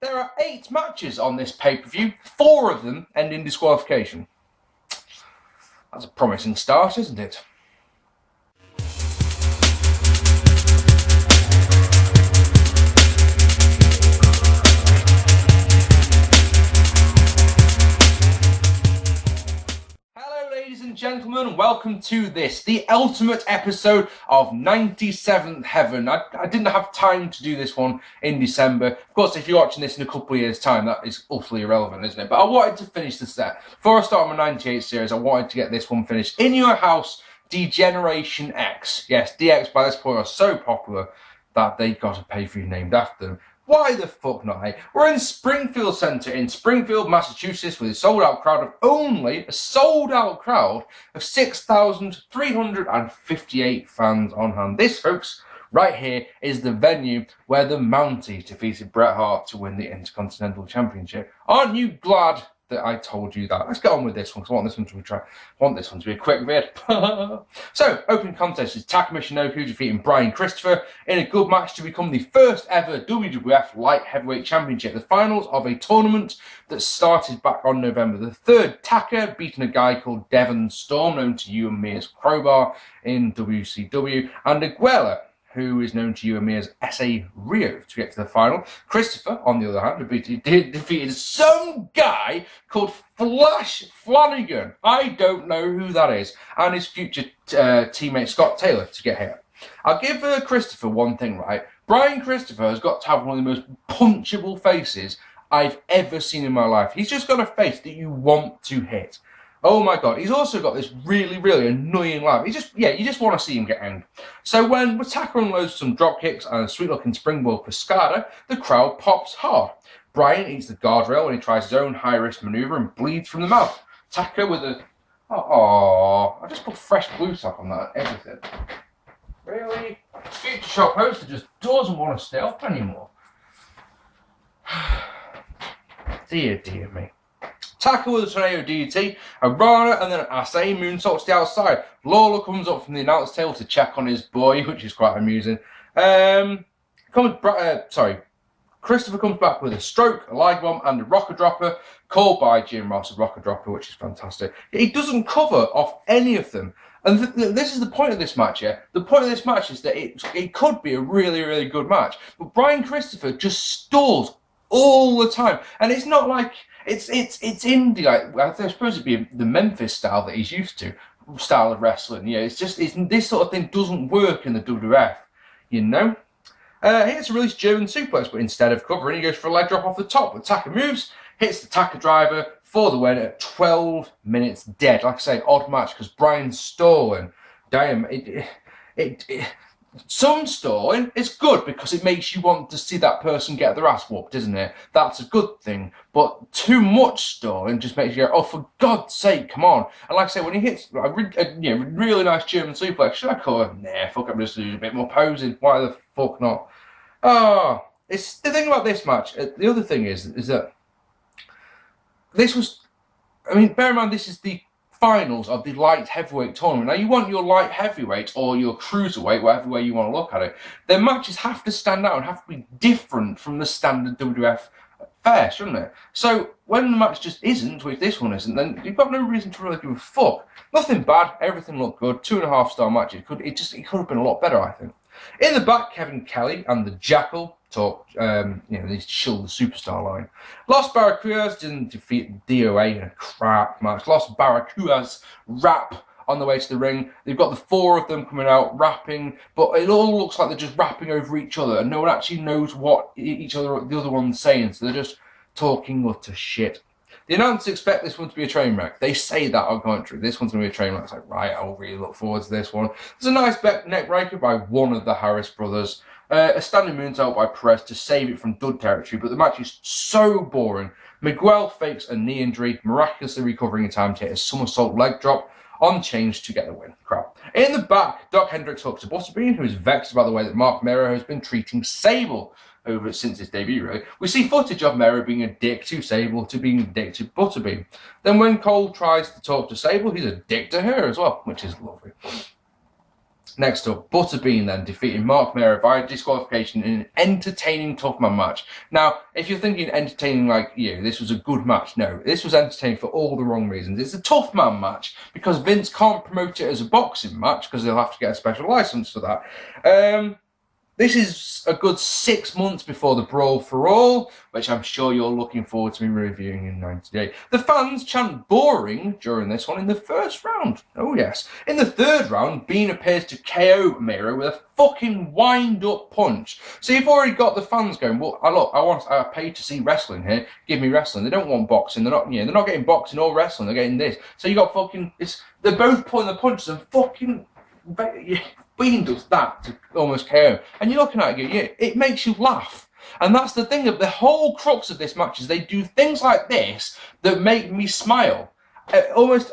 There are 8 matches on this pay-per-view, 4 of them end in disqualification. That's a promising start, isn't it? Ladies and gentlemen, welcome to this, the ultimate episode of 97th Heaven. I didn't have time to do this one in December. Of course, if you're watching this in a couple of years' time, that is utterly irrelevant, isn't it? But I wanted to finish the set. Before I start my 98 series, I wanted to get this one finished. In Your House, Degeneration X. Yes, DX by this point are so popular that they got a pay-per-view named after them. Why the fuck not, hey? We're in Springfield Center in Springfield, Massachusetts with a sold-out crowd of only a sold-out crowd of 6,358 fans on hand. This, folks, right here is the venue where the Mountie defeated Bret Hart to win the Intercontinental Championship. Aren't you glad that I told you that? Let's get on with this one, because I want this one to be a quick vid. So, opening contest is Taka Michinoku defeating Brian Christopher in a good match to become the first ever WWF Light Heavyweight Championship. The finals of a tournament that started back on November the 3rd. Taka beating a guy called Devon Storm, known to you and me as Crowbar in WCW, and Aguela, who is known to you and me as S.A. Rio, to get to the final. Christopher, on the other hand, defeated some guy called Flash Flanagan. I don't know who that is. And his future teammate Scott Taylor to get here. I'll give Christopher one thing, right? Brian Christopher has got to have one of the most punchable faces I've ever seen in my life. He's just got a face that you want to hit. Oh my god, he's also got this really, really annoying laugh. You just want to see him get angry. So when Taka unloads some drop kicks and a sweet-looking springboard cascada, the crowd pops hard. Brian eats the guardrail when he tries his own high-risk maneuver and bleeds from the mouth. Taka with a... I just put fresh blue sock on that and everything. Really? Future shop host just doesn't want to stay up anymore. Dear me. Taka with a tornado DDT, a Rana, and then an Asai moonsault to the outside. Lawler comes up from the announce table to check on his boy, which is quite amusing. Christopher comes back with a stroke, a leg bomb, and a rocker dropper, called by Jim Ross a rocker dropper, which is fantastic. He doesn't cover off any of them. And this is the point of this match here. The point of this match is that it could be a really, really good match. But Brian Christopher just stalls all the time. And it's not like... It's indie, like I suppose it'd be the Memphis style that he's used to, style of wrestling. Yeah, it's this sort of thing doesn't work in the WWF, you know. He gets to release German suplex, but instead of covering, he goes for a leg drop off the top. But Taka moves, hits the Taka driver for the win at 12 minutes dead. Like I say, odd match because Brian's stalling. Damn, some stalling is good because it makes you want to see that person get their ass whooped, isn't it? That's a good thing. But too much stalling just makes you go, oh, for God's sake, come on. And like I say, when he hits a really nice German suplex, should I call him? Nah, fuck, I'm just doing a bit more posing. Why the fuck not? It's the thing about this match. The other thing is that this was, I mean, bear in mind, this is the finals of the light heavyweight tournament. Now, you want your light heavyweight or your cruiserweight, whatever way you want to look at it. Their matches have to stand out and have to be different from the standard WWF fare, shouldn't it? So when the match just isn't, which this one isn't, then you've got no reason to really give a fuck. Nothing bad, everything looked good. 2.5-star match. It could have been a lot better, I think. In the back, Kevin Kelly and the Jackal talk, they shill the superstar line. Los Baricuas didn't defeat DOA in a crap match. Los Baricuas rap on the way to the ring. They've got the 4 of them coming out rapping, but it all looks like they're just rapping over each other, and no one actually knows what the other one's saying, so they're just talking utter shit. The announcers expect this one to be a train wreck. They say that on commentary. This one's going to be a train wreck. It's like, right, I'll really look forward to this one. There's a nice neck breaker by one of the Harris brothers. A standing moonsault by Perez to save it from dud territory, but the match is so boring. Miguel fakes a knee injury, miraculously recovering in time to hit a somersault leg drop on change to get the win. Crap. In the back, Doc Hendricks hooks to Butterbean, who is vexed by the way that Marc Mero has been treating Sable over since his debut, really. We see footage of Mero being a dick to Sable to being a dick to Butterbean. Then when Cole tries to talk to Sable, he's a dick to her as well, which is lovely. Next up, Butterbean then defeating Marc Mero via disqualification in an entertaining tough man match. Now, if you're thinking entertaining like this was a good match, no, this was entertaining for all the wrong reasons. It's a tough man match because Vince can't promote it as a boxing match because they'll have to get a special license for that. This is a good 6 months before the Brawl for All, which I'm sure you're looking forward to me reviewing in 90 days. The fans chant boring during this one in the first round. Oh yes. In the third round, Bean appears to KO Mero with a fucking wind-up punch. So you've already got the fans going, well, look, I paid to see wrestling here. Give me wrestling. They don't want boxing. They're not getting boxing or wrestling. They're getting this. So you got fucking, they're both pulling the punches and fucking, Bean does that to almost KO him. And you're looking at it, it makes you laugh. And that's the thing, of the whole crux of this match is they do things like this that make me smile. Almost,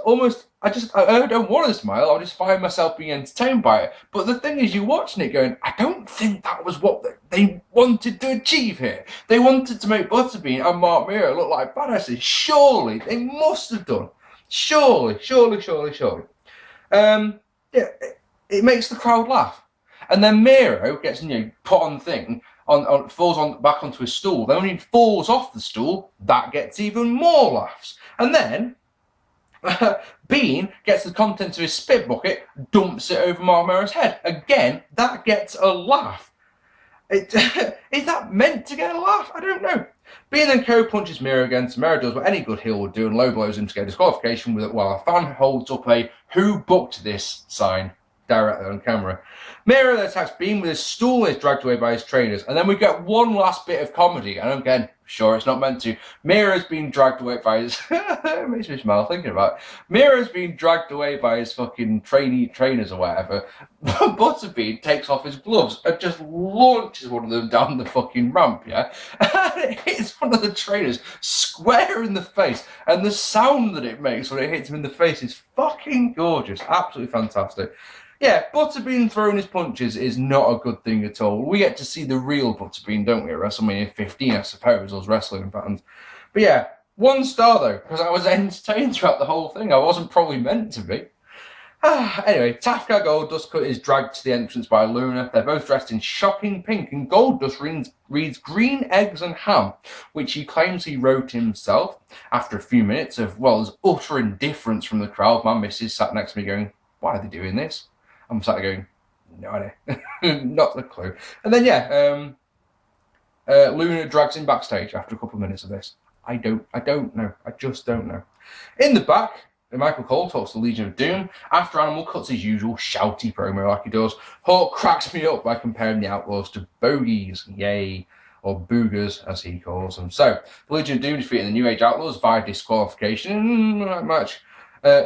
I don't want to smile, I'll just find myself being entertained by it. But the thing is, you're watching it going, I don't think that was what they wanted to achieve here. They wanted to make Butterbean and Marc Mero look like badasses. Surely, they must have done. Surely. It makes the crowd laugh. And then Mero gets put on the thing, falls back onto his stool. Then when he falls off the stool, that gets even more laughs. And then Bean gets the contents of his spit bucket, dumps it over Marc Mero's head. Again, that gets a laugh. Is that meant to get a laugh? I don't know. Bean then punches Mero again, so Mero does what any good heel would do and low blows him to get disqualification with it while a fan holds up a "Who booked this?" sign directly on camera. Mero then attacks Bean with his stool and is dragged away by his trainers. And then we get one last bit of comedy, and again, sure, it's not meant to. Mero's being dragged away by his... it makes me smile thinking about it. Mero's being dragged away by his fucking trainers or whatever. Butterbean takes off his gloves and just launches one of them down the fucking ramp, yeah? And it hits one of the trainers square in the face. And the sound that it makes when it hits him in the face is fucking gorgeous. Absolutely fantastic. Yeah, Butterbean throwing his punches is not a good thing at all. We get to see the real Butterbean, don't we, at WrestleMania 15, I suppose, us wrestling fans. But yeah, 1 star though, because I was entertained throughout the whole thing. I wasn't probably meant to be. Anyway, Taka Goldust is dragged to the entrance by Luna. They're both dressed in shocking pink, and Goldust reads green eggs and ham, which he claims he wrote himself. After a few minutes of, there's utter indifference from the crowd, my missus sat next to me going, why are they doing this? I'm sat there going, no idea. Not a clue. And then, Luna drags him backstage after a couple of minutes of this. I don't know. I just don't know. In the back, Michael Cole talks to the Legion of Doom. After Animal cuts his usual shouty promo like he does, Hawk cracks me up by comparing the Outlaws to bogies. Yay. Or boogers, as he calls them. So, the Legion of Doom defeating the New Age Outlaws via disqualification match.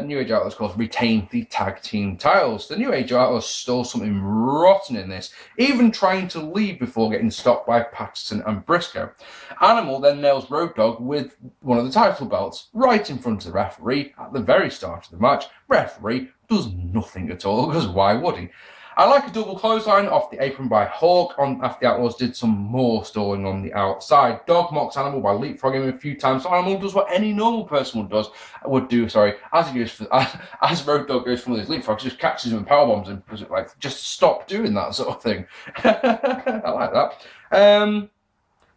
New Age Outlaws, of course, retained the tag team titles. The New Age Outlaws stole something rotten in this, even trying to leave before getting stopped by Patterson and Briscoe. Animal then nails Road Dogg with one of the title belts right in front of the referee at the very start of the match. Referee does nothing at all, because why would he? I like a double clothesline off the apron by Hawk after the Outlaws did some more stalling on the outside. Dog mocks Animal by leapfrogging him a few times. So Animal does what any normal person would do, as Road Dogg goes from his leapfrogs, just catches him and powerbombs him. Just stop doing that sort of thing. I like that.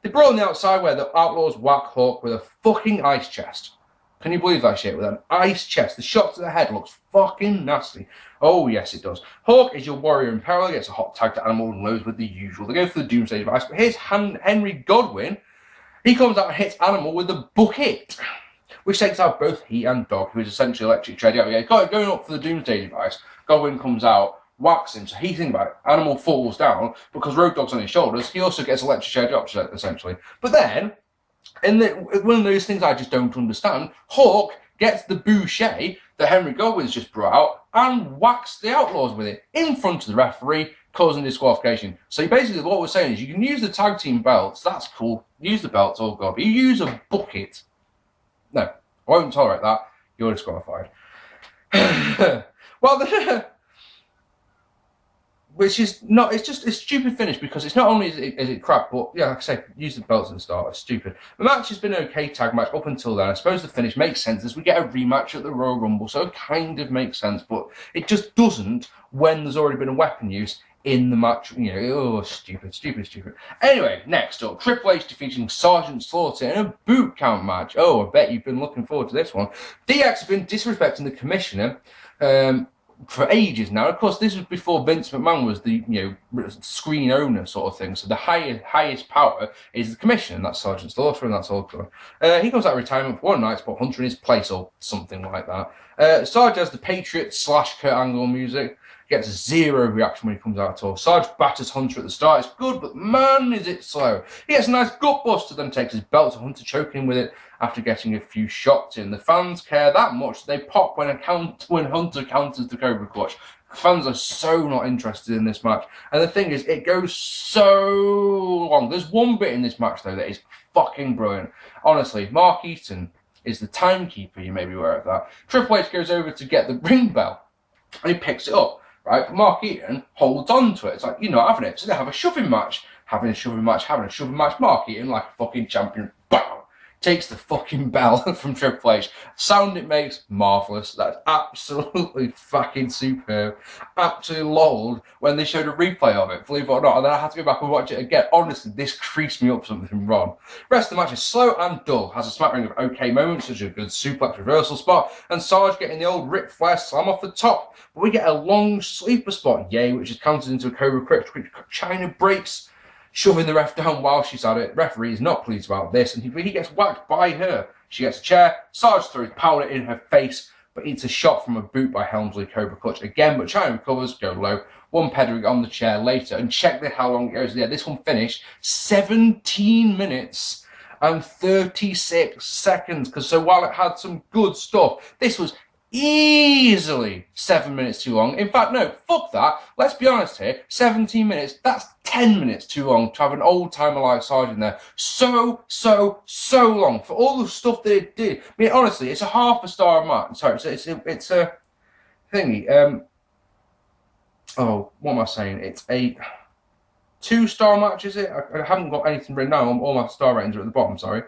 They brawl on the outside where the Outlaws whack Hawk with a fucking ice chest. Can you believe that shit? With an ice chest. The shot to the head looks fucking nasty. Oh, yes, it does. Hawk is your warrior in peril. Gets a hot tag to Animal and loads with the usual. They go for the Doomsday device. But here's Henry Godwin. He comes out and hits Animal with the bucket, which takes out both he and Dog, who is essentially electric chair. Going up for the Doomsday device. Godwin comes out, whacks him. So he thinks about it. Animal falls down because Road Dogg's on his shoulders. He also gets electric chair drops, essentially. But then, one of those things I just don't understand, Hawk gets the boucher that Henry Godwin's just brought out and whacks the Outlaws with it in front of the referee, causing disqualification. So basically what we're saying is you can use the tag team belts, that's cool, use the belts, oh god, but you use a bucket. No, I won't tolerate that, you're disqualified. Well, Which is not, it's just a stupid finish because it's not only is it crap, but yeah, like I say, use the belts and start, it's stupid. The match has been an okay tag match up until then. I suppose the finish makes sense as we get a rematch at the Royal Rumble, so it kind of makes sense, but it just doesn't when there's already been a weapon use in the match. You know, oh, stupid. Anyway, next up, Triple H defeating Sergeant Slaughter in a boot count match. Oh, I bet you've been looking forward to this one. DX has been disrespecting the commissioner, for ages now. Of course, this was before Vince McMahon was the screen owner sort of thing. So the highest power is the commissioner, and that's Sergeant Slaughter, and that's all good. He goes out of retirement for one night to put Hunter in his place or something like that. Sarge has the Patriot / Kurt Angle music. Gets zero reaction when he comes out at all. Sarge batters Hunter at the start. It's good, but man, is it slow. He gets a nice gut buster, then takes his belt to Hunter, choking him with it after getting a few shots in. The fans care that much. They pop when Hunter counters the Cobra Clutch. Fans are so not interested in this match. And the thing is, it goes so long. There's one bit in this match, though, that is fucking brilliant. Honestly, Mark Eaton is the timekeeper. You may be aware of that. Triple H goes over to get the ring bell, and he picks it up. Right, but Mark Eaton holds on to it. It's like, you're not having it. So they have a shoving match. Having a shoving match. Mark Eaton, like a fucking champion, bam, takes the fucking bell from Triple H. Sound it makes, marvellous. That's absolutely fucking superb. Absolutely lolled when they showed a replay of it, believe it or not. And then I had to go back and watch it again. Honestly, this creased me up something wrong. Rest of the match is slow and dull. Has a smattering of okay moments, such as a good suplex reversal spot, and Sarge getting the old Ric Flair slam off the top. But we get a long sleeper spot, yay, which is counted into a Cobra Clutch, which China breaks, shoving the ref down while she's at it. Referee is not pleased about this, and he gets whacked by her. She gets a chair. Sarge throws power in her face, but eats a shot from a boot by Helmsley. Cobra Clutch again, but China recovers, go low. One peddling on the chair later, and check how long it goes. Yeah, this one finished 17 minutes and 36 seconds. Because so while it had some good stuff, this was easily 7 minutes too long. In fact, no, fuck that. Let's be honest here. 17 minutes, that's 10 minutes too long to have an old timer like Sarge in there. So long for all the stuff that it did. I mean, honestly, it's a half a star match. Sorry, it's a thingy. Oh, what am I saying? It's a 2-star match, is it? I haven't got anything written down. All my star ratings are at the bottom, sorry.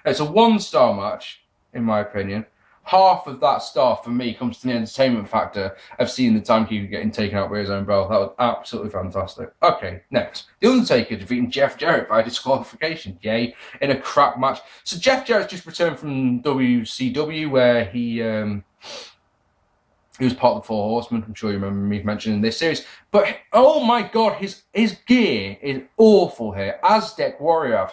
It's a 1-star match, in my opinion. Half of that star for me comes to the entertainment factor of seeing the timekeeper getting taken out by his own bell. That was absolutely fantastic. Okay, next. The Undertaker defeating Jeff Jarrett by disqualification. Yay, in a crap match. So Jeff Jarrett's just returned from WCW where he was part of the Four Horsemen. I'm sure you remember me mentioning this series. But, oh my God, his gear is awful here. Aztec Warrior,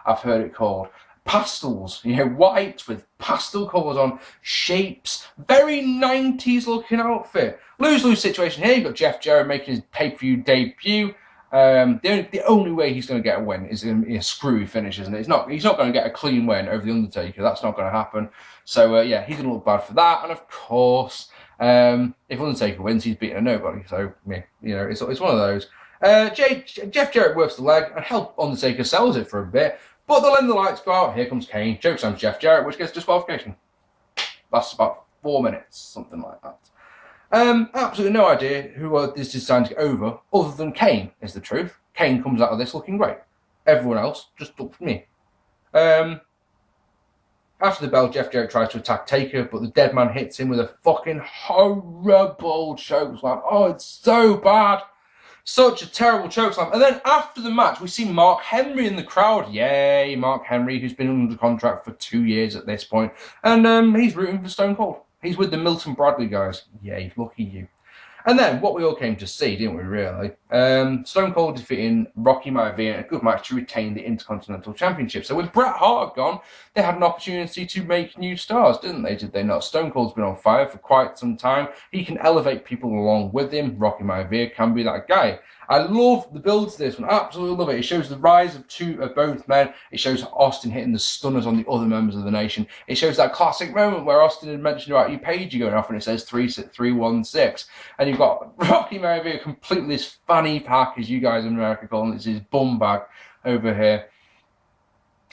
I've heard it called. Pastels, white with pastel colours on, shapes, very 90s looking outfit. Lose-lose situation here. You've got Jeff Jarrett making his pay-per-view debut. The only way he's going to get a win is in a screwy finish, isn't it? He's not going to get a clean win over the Undertaker. That's not going to happen. So yeah, he's going to look bad for that. And of course, if Undertaker wins, he's beating a nobody. So yeah, it's one of those. Jeff Jarrett works the leg and help Undertaker sells it for a bit. But they'll let the lights go out. Here comes Kane. Chokeslams Jeff Jarrett, which gets disqualification. That's about 4 minutes, something like that. Absolutely no idea who this is designed to get over, other than Kane, is the truth. Kane comes out of this looking great. Everyone else just looked for me. After the bell, Jeff Jarrett tries to attack Taker, but the dead man hits him with a fucking horrible chokeslam. Oh, it's so bad. Such a terrible chokeslam. And then after the match, we see Mark Henry in the crowd. Yay, Mark Henry, who's been under contract for 2 years at this point. And he's rooting for Stone Cold. He's with the Milton Bradley guys. Yay, lucky you. And then, what we all came to see, didn't we, really? Stone Cold defeating Rocky Maivia in a good match to retain the Intercontinental Championship. So with Bret Hart gone, they had an opportunity to make new stars, didn't they? Did they not? Stone Cold's been on fire for quite some time. He can elevate people along with him. Rocky Maivia can be that guy. I love the build to this one. Absolutely love it. It shows the rise of both men. It shows Austin hitting the stunners on the other members of the nation. It shows that classic moment where Austin had mentioned about your page going off and it says 316. And you've got Rocky Maivia completely this fanny pack, as you guys in America call it. It's his bum bag over here.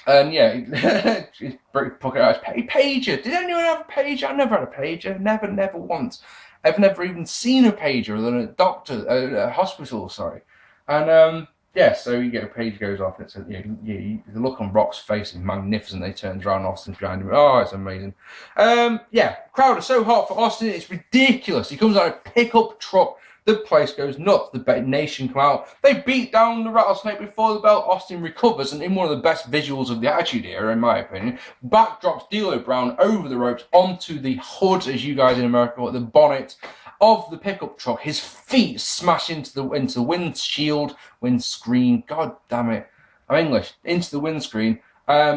And yeah, he's pocket out his pager. Did anyone have a pager? I never had a pager. Never once. I've never even seen a pager other than a doctor, a hospital, sorry. And yeah, so you get a page goes off, and it's the look on Brock's face is magnificent. He turns around, Austin's behind him. Oh, it's amazing. Yeah, crowd are so hot for Austin, it's ridiculous. He comes out of a pickup truck. The place goes nuts. The nation come out. They beat down the rattlesnake before the bell. Austin recovers, and in one of the best visuals of the Attitude Era, in my opinion, backdrops D'Lo Brown over the ropes onto the hood, as you guys in America call it, the bonnet of the pickup truck. His feet smash into the windscreen. God damn it, I'm English. Into the windscreen.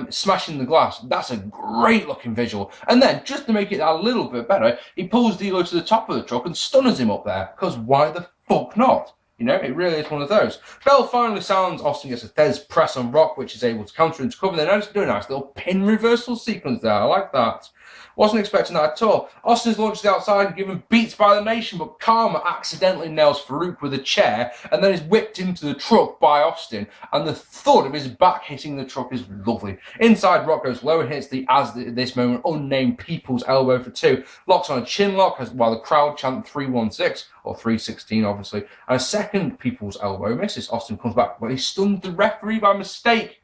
Smashing the glass. That's a great looking visual. And then, just to make it a little bit better, he pulls D'Lo to the top of the truck and stunners him up there. Because why the fuck not? You know, it really is one of those. Bell finally sounds. Austin gets a Thez press on Rock, which is able to counter and to cover. Then do a nice little pin reversal sequence there. I like that. Wasn't expecting that at all. Austin's launched to the outside and given beats by the nation, but Karma accidentally nails Farouk with a chair and then is whipped into the truck by Austin, and the thud of his back hitting the truck is lovely. Inside, Rock goes low and hits this moment, unnamed People's Elbow for 2. Locks on a chin lock while the crowd chant 316, or 316 obviously, and a second People's Elbow misses. Austin comes back, but he stuns the referee by mistake.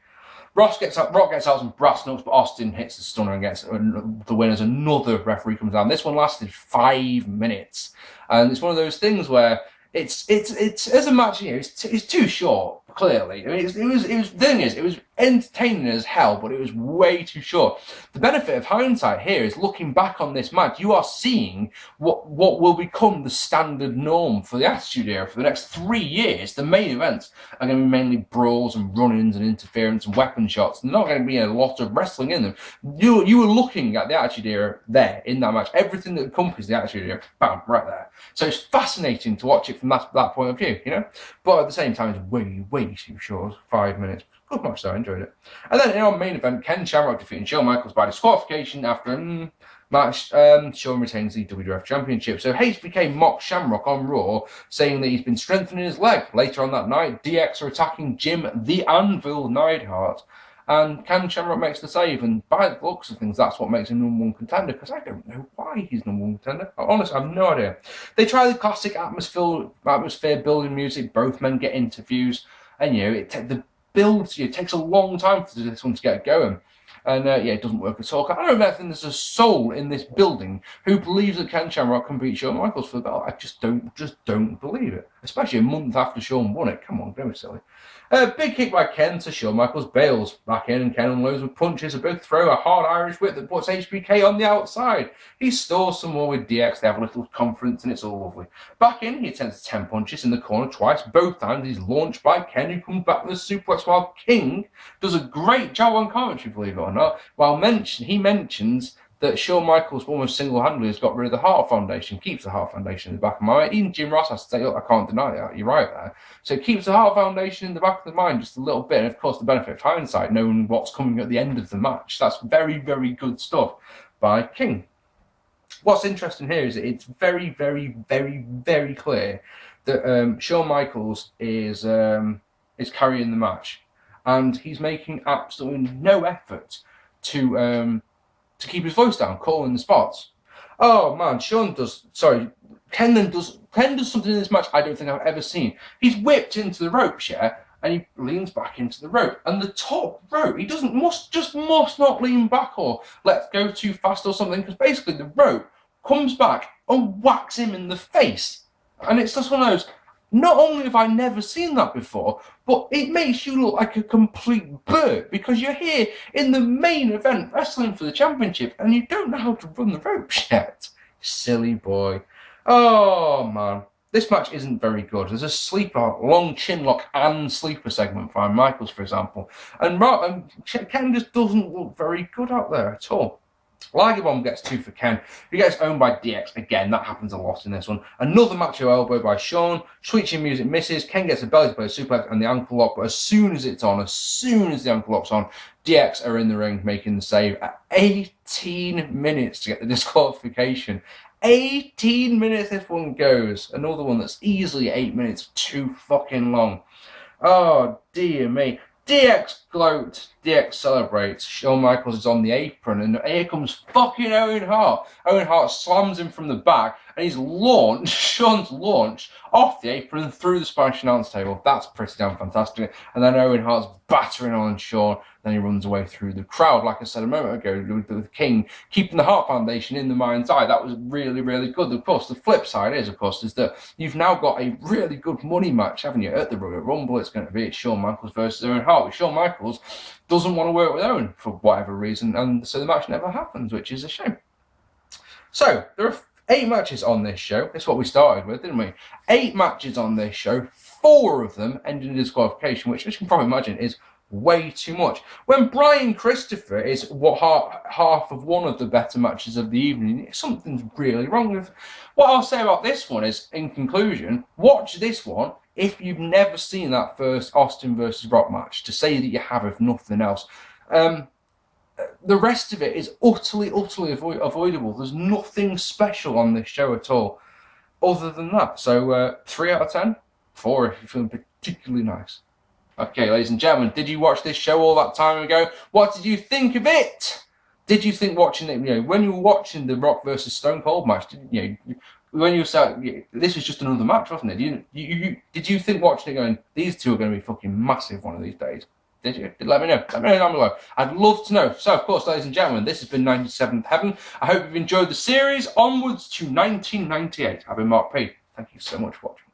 Rock gets out some brass knucks, but Austin hits the stunner and gets the win as another referee comes down. This one lasted 5 minutes, and it's one of those things where it's as a match, you know, it's too short. Clearly, I mean, the thing is, it was entertaining as hell, but it was way too short. The benefit of hindsight here is looking back on this match, you are seeing what will become the standard norm for the Attitude Era for the next 3 years. The main events are going to be mainly brawls and run-ins and interference and weapon shots. There's not going to be a lot of wrestling in them. You were looking at the Attitude Era there in that match. Everything that accompanies the Attitude Era, bam, right there. So it's fascinating to watch it from that point of view, you know. But at the same time, it's way too short. 5 minutes. Good match though, I enjoyed it. And then in our main event, Ken Shamrock defeating Shawn Michaels by disqualification after a match. Shawn retains the WWF Championship. So HBK mocked Shamrock on Raw, saying that he's been strengthening his leg. Later on that night, DX are attacking Jim the Anvil Neidhart. And Ken Shamrock makes the save, and by the looks of things, that's what makes him number one contender, because I don't know why he's number one contender. Honestly, I have no idea. They try the classic atmosphere building music, both men get interviews, and you know, it takes a long time for this one to get going. And yeah, it doesn't work at all. I don't think there's a soul in this building who believes that Ken Shamrock can beat Shawn Michaels for the belt. I just don't believe it. Especially a month after Shawn won it. Come on, don't be silly. Big kick by Ken to Shawn Michaels. Bails back in, and Ken unloads with punches. They both throw a hard Irish whip that puts HBK on the outside. He stores some more with DX. They have a little conference, and it's all lovely. Back in, he attempts 10 punches in the corner twice. Both times he's launched by Ken, who comes back with a suplex, while King does a great job on commentary, believe it or not. While he mentions that Shawn Michaels almost single-handedly has got rid of the Heart Foundation, keeps the Heart Foundation in the back of my mind. Even Jim Ross has to say, look, I can't deny that, you're right there. So it keeps the Heart Foundation in the back of the mind just a little bit, and of course the benefit of hindsight, knowing what's coming at the end of the match. That's very, very good stuff by King. What's interesting here is that it's very, very, very, very clear that Shawn Michaels is carrying the match, and he's making absolutely no effort to keep his voice down, calling the spots. Oh man, Ken does something in this match I don't think I've ever seen. He's whipped into the ropes, yeah, and he leans back into the rope. And the top rope, he must not lean back or let go too fast or something, because basically the rope comes back and whacks him in the face. And it's just one of those, not only have I never seen that before, but it makes you look like a complete bird, because you're here in the main event wrestling for the championship and you don't know how to run the ropes yet. Silly boy. Oh man, this match isn't very good. There's a sleeper, long chin lock and sleeper segment for Michaels, for example, and Ken just doesn't look very good out there at all. Liger Bomb gets 2 for Ken, who gets owned by DX. Again, that happens a lot in this one. Another macho elbow by Shawn. Switching music misses. Ken gets a belly to play a suplex and the ankle lock, but as soon as the ankle lock's on, DX are in the ring making the save at 18 minutes to get the disqualification. 18 minutes this one goes. Another one that's easily 8 minutes too fucking long. Oh, dear me. DX gloat, DX celebrates. Shawn Michaels is on the apron, and here comes fucking Owen Hart. Owen Hart slams him from the back, and he's launched, Shawn's launched off the apron through the Spanish announce table. That's pretty damn fantastic. And then Owen Hart's battering on Shawn, then he runs away through the crowd. Like I said a moment ago, with King keeping the Hart Foundation in the mind's eye. That was really, really good. Of course, the flip side is, that you've now got a really good money match, haven't you? At the Royal Rumble, it's going to be Shawn Michaels versus Owen Hart. Shawn Michaels doesn't want to work with Owen for whatever reason, and so the match never happens, which is a shame. So, there are 8 matches on this show. That's what we started with, didn't we? 8 matches on this show. 4 of them ended in disqualification, which, as you can probably imagine, is way too much. When Brian Christopher is half of one of the better matches of the evening, something's really wrong with. What I'll say about this one is, in conclusion, watch this one if you've never seen that first Austin versus Rock match, to say that you have, if nothing else. The rest of it is utterly avoidable. There's nothing special on this show at all, other than that. So 3 out of 10, 4 if you're feeling particularly nice. Okay, ladies and gentlemen, did you watch this show all that time ago? What did you think of it? Did you think watching it, when you were watching the Rock versus Stone Cold match, when you were saying, this was just another match, wasn't it? Did you think watching it going, these two are going to be fucking massive one of these days? Did you? Let me know. Let me know down below. I'd love to know. So, of course, ladies and gentlemen, this has been 97th Heaven. I hope you've enjoyed the series. Onwards to 1998. I've been Marc P. Thank you so much for watching.